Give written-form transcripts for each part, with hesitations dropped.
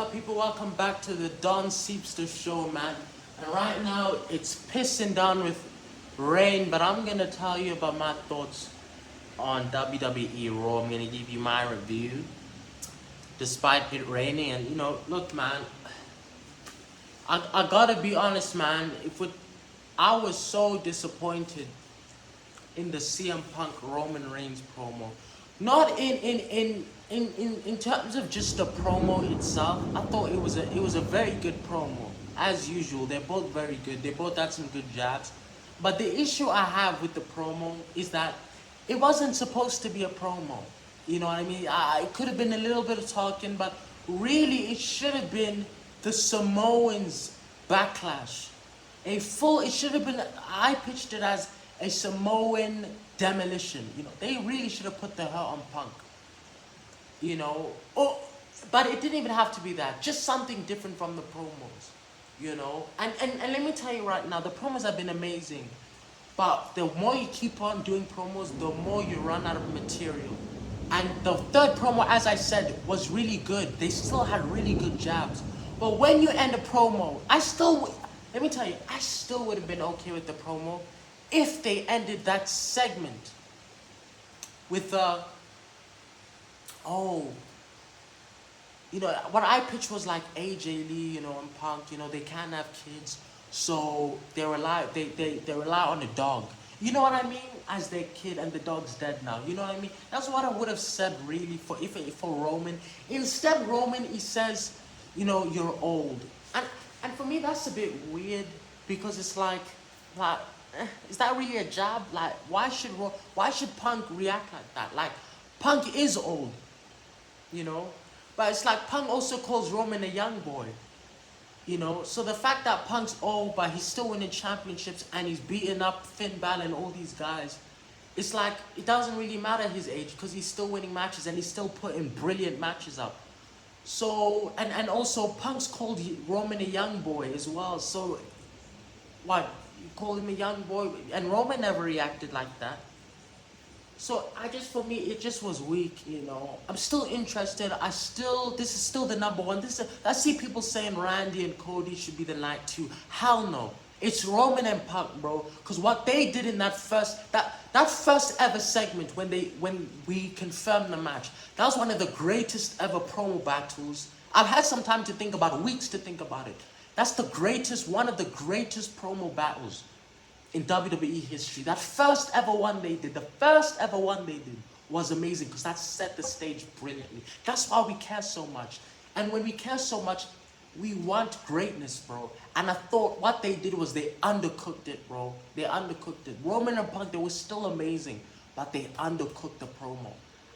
my people? Welcome back to the Don Seepster Show, man. And right now, it's pissing down with rain, but I'm gonna tell you about my thoughts on WWE RAW. I'm gonna give you my review, despite it raining. And look, man, I gotta be honest, man. I was so disappointed in the CM Punk Roman Reigns promo. Not in terms of just the promo itself. I thought it was a very good promo. As usual, they're both very good. They both had some good jabs. But the issue I have with the promo is that it wasn't supposed to be a promo. You know what I mean? It could have been a little bit of talking, but really it should have been the Samoans backlash. It should have been, I pitched it as a Samoan demolition. They really should have put the hurt on Punk. But it didn't even have to be that. Just something different from the promos. And let me tell you right now, the promos have been amazing. But the more you keep on doing promos, the more you run out of material. And the third promo, as I said, was really good. They still had really good jabs. But when you end a promo, let me tell you, I still would have been okay with the promo if they ended that segment with what I pitched was like AJ Lee, and Punk, they can't have kids, so they rely on the dog. You know what I mean? As their kid, and the dog's dead now. You know what I mean? That's what I would have said really for Roman. Instead, Roman, he says, you're old, and for me that's a bit weird, because it's like, is that really a jab? Like, why should Punk react like that? Like, Punk is old, but it's like Punk also calls Roman a young boy, so the fact that Punk's old but he's still winning championships and he's beating up Finn Balor and all these guys, it's like it doesn't really matter his age, because he's still winning matches and he's still putting brilliant matches up. So and also Punk's called Roman a young boy as well, so what, you call him a young boy? And Roman never reacted like that. So for me, it just was weak, I'm still interested. This is still the number one. I see people saying Randy and Cody should be the night two. Hell no. It's Roman and Punk, bro. Because what they did in that first ever segment when we confirmed the match, that was one of the greatest ever promo battles. I've had some time to think about it, weeks to think about it. That's one of the greatest promo battles in WWE history. That first ever one they did was amazing, because that set the stage brilliantly. That's why we care so much. And when we care so much, we want greatness, bro. And I thought what they did was they undercooked it, bro. They undercooked it. Roman and Punk, they were still amazing, but they undercooked the promo.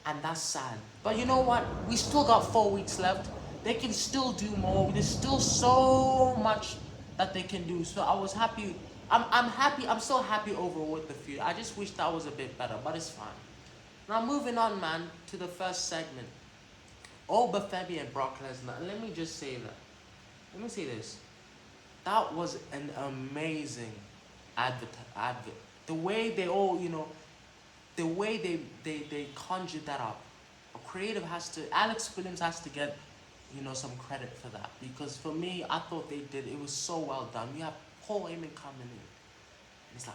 And that's sad. But you know what? We still got 4 weeks left. They can still do more. There's still so much that they can do. So I was happy. I'm happy. I'm so happy overall with the feud. I just wish that was a bit better, but it's fine. Now moving on, man, to the first segment. Femi and Brock Lesnar. And let me just say that. Let me say this. That was an amazing advert. The way they all, the way they conjured that up. Alex Williams has to get, some credit for that. Because for me, I thought it was so well done. You have Paul Heyman coming in. It's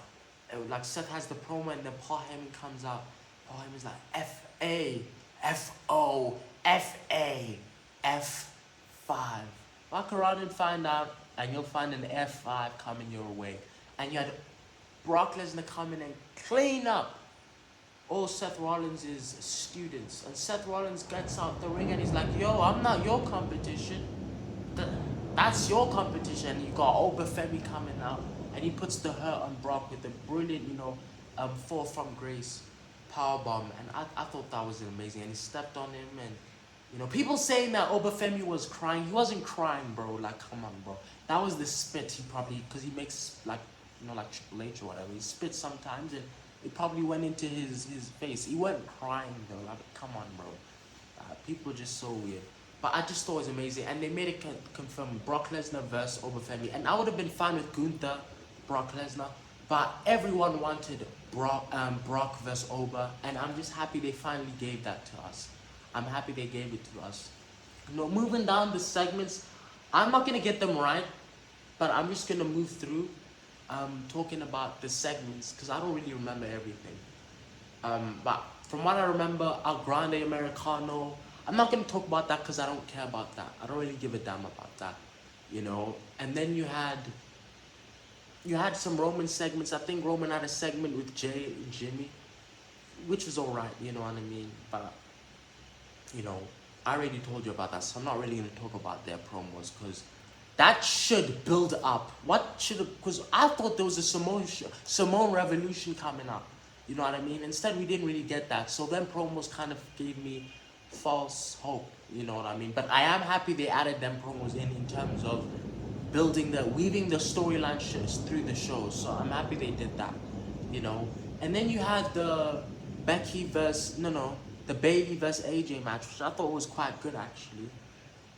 like Seth has the promo, and then Paul Heyman comes out. Paul Heyman's like F-A, F-O, F-A, F5. Walk around and find out, and you'll find an F5 coming your way. And you had Brock Lesnar come in and clean up all Seth Rollins' students. And Seth Rollins gets out the ring and he's like, yo, I'm not your competition. That's your competition. And you got Femi coming out, and he puts the hurt on Brock with a brilliant, fall from grace powerbomb. And I thought that was amazing. And he stepped on him, and people saying that Femi was crying. He wasn't crying, bro. Like, come on, bro. That was the spit. Because he makes like Triple H or whatever. He spits sometimes, and it probably went into his face. He wasn't crying though. Like, come on, bro. People are just so weird. But I just thought it was amazing. And they made it confirm Brock Lesnar versus Femi. And I would have been fine with Gunther, Brock Lesnar. But everyone wanted Brock versus Oba. And I'm just happy they finally gave that to us. I'm happy they gave it to us. Moving down the segments, I'm not gonna get them right, but I'm just gonna move through, talking about the segments because I don't really remember everything. But from what I remember, Al Grande Americano. I'm not gonna talk about that because I don't care about that. I don't really give a damn about that, And then you had some Roman segments. I think Roman had a segment with Jay and Jimmy, which was alright. You know what I mean? But you know, I already told you about that, so I'm not really gonna talk about their promos because that should build up. What should have? Because I thought there was a Simone Revolution coming up. You know what I mean? Instead, we didn't really get that. So them promos kind of gave me false hope. You know what I mean? But I am happy they added them promos in terms of weaving the storyline through the show. So I'm happy they did that. You know. And then you had the Becky versus the Bailey versus AJ match, which I thought was quite good actually.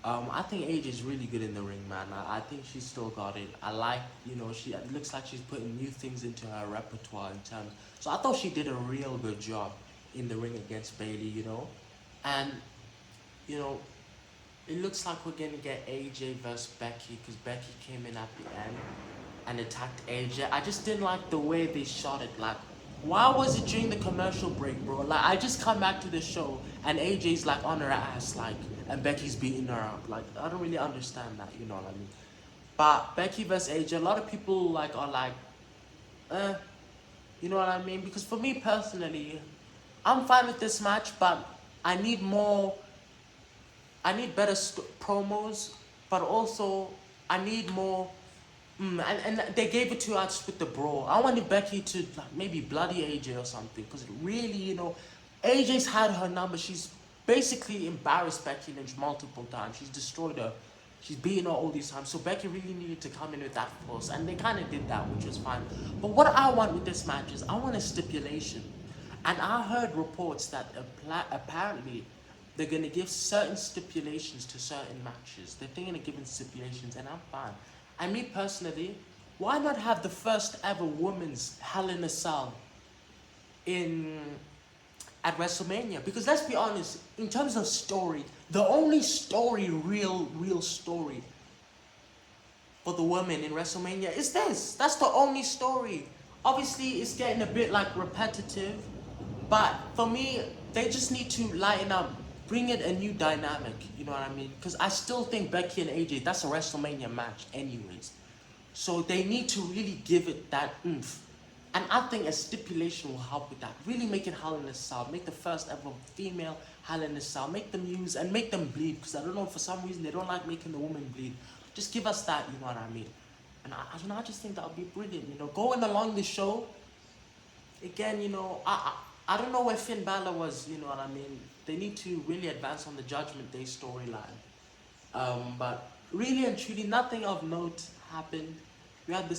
I think AJ's really good in the ring, man. I think she's still got it. I like, she it looks like she's putting new things into her repertoire in terms. So I thought she did a real good job in the ring against Bailey. And, you know, it looks like we're gonna get AJ versus Becky because Becky came in at the end and attacked AJ. I just didn't like the way they shot it. Like, why was it during the commercial break, bro? Like, I just come back to the show and AJ's like on her ass, like, and Becky's beating her up. Like, I don't really understand that, you know what I mean? But Becky versus AJ, a lot of people like are like, you know what I mean? Because for me personally, I'm fine with this match, but I need more. I need better promos, but also I need more. And they gave it to us with the brawl. I wanted Becky to like maybe bloody AJ or something, because really, AJ's had her number. She's basically embarrassed Becky Lynch multiple times. She's destroyed her. She's beaten her all these times. So Becky really needed to come in with that force, and they kind of did that, which was fine. But what I want with this match is I want a stipulation, and I heard reports that apparently they're gonna give certain stipulations to certain matches. They're thinking of giving stipulations, and I'm fine. And me personally, why not have the first ever women's Hell in a Cell at WrestleMania? Because let's be honest, in terms of story, the only story, real story for the women in WrestleMania is this. That's the only story. Obviously, it's getting a bit like repetitive, but for me, they just need to lighten up, bring it a new dynamic. You know what I mean? Because I still think Becky and AJ, that's a WrestleMania match, anyways. So they need to really give it that oomph. And I think a stipulation will help with that. Really make it Hell in a Cell. Make the first ever female Hell in a Cell. Make them use and make them bleed. Because I don't know, for some reason, they don't like making the woman bleed. Just give us that, you know what I mean? And I just think that would be brilliant, Going along the show, again, I don't know where Finn Balor was, you know what I mean? They need to really advance on the Judgment Day storyline. But really and truly, nothing of note happened. You had the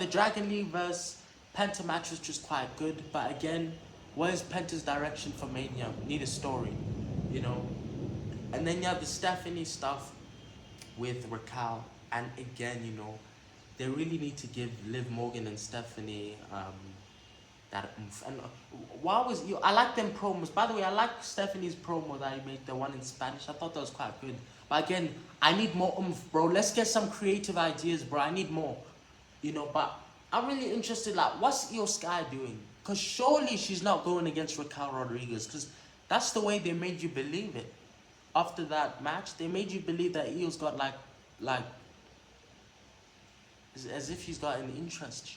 Dragon Lee versus Penta match, which was quite good. But again, what is Penta's direction for Mania? Need a story, And then you have the Stephanie stuff with Raquel. And again, they really need to give Liv Morgan and Stephanie that oomph. And why was I like them promos. By the way, I like Stephanie's promo that he made, the one in Spanish. I thought that was quite good. But again, I need more oomph, bro. Let's get some creative ideas, bro. I need more. But I'm really interested, like, what's Io Sky doing? Because surely she's not going against Raquel Rodriguez, because that's the way they made you believe it. After that match, they made you believe that Io's got like as if she's got an interest.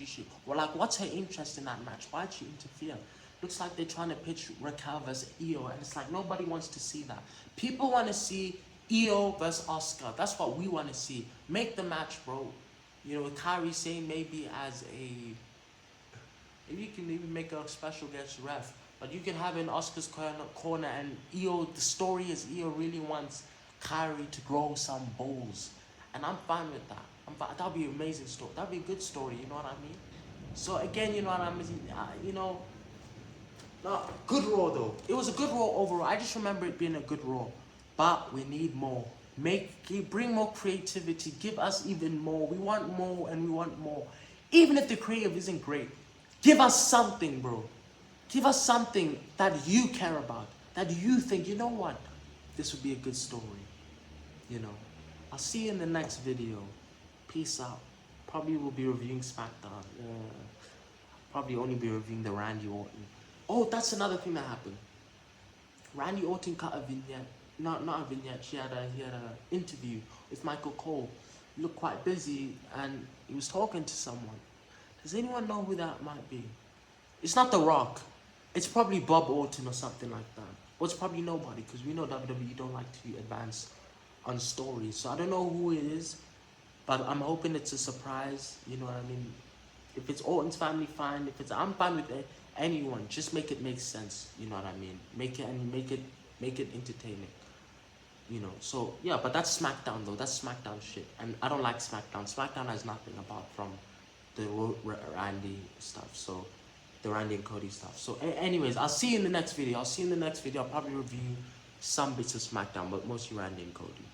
What's her interest in that match? Why'd she interfere? Looks like they're trying to pitch Raquel versus Io, and it's like nobody wants to see that. People want to see Io versus Asuka. That's what we want to see. Make the match, bro. With Kairi Sane maybe maybe you can even make a special guest ref. But you can have in Asuka's corner, and Io, the story is Io really wants Kairi to grow some balls. And I'm fine with that. That'd be an amazing story. That'd be a good story, you know what I mean? So again, you know what I mean? No, good Raw though. It was a good Raw overall. I just remember it being a good Raw. But we need more. Bring more creativity. Give us even more. We want more and we want more. Even if the creative isn't great, give us something, bro. Give us something that you care about. That you think, you know what? this would be a good story, you know. I'll see you in the next video. Peace out. Probably will be reviewing SmackDown. Probably only be reviewing the Randy Orton. Oh, that's another thing that happened. Randy Orton cut a vignette. Not a vignette. He had a interview with Michael Cole. He looked quite busy and he was talking to someone. Does anyone know who that might be? It's not The Rock. It's probably Bob Orton or something like that. Or it's probably nobody, because we know WWE don't like to advance on stories. So I don't know who it is, but I'm hoping it's a surprise. You know what I mean? If it's Orton's family, fine. If it's I'm fine with anyone. Just make it make sense. You know what I mean? Make it entertaining. You know. So yeah, but that's SmackDown though. That's SmackDown shit, and I don't like SmackDown. SmackDown has nothing apart from the Randy stuff. So the Randy and Cody stuff. So anyways, I'll see you in the next video. I'll probably review some bits of SmackDown, but mostly Randy and Cody.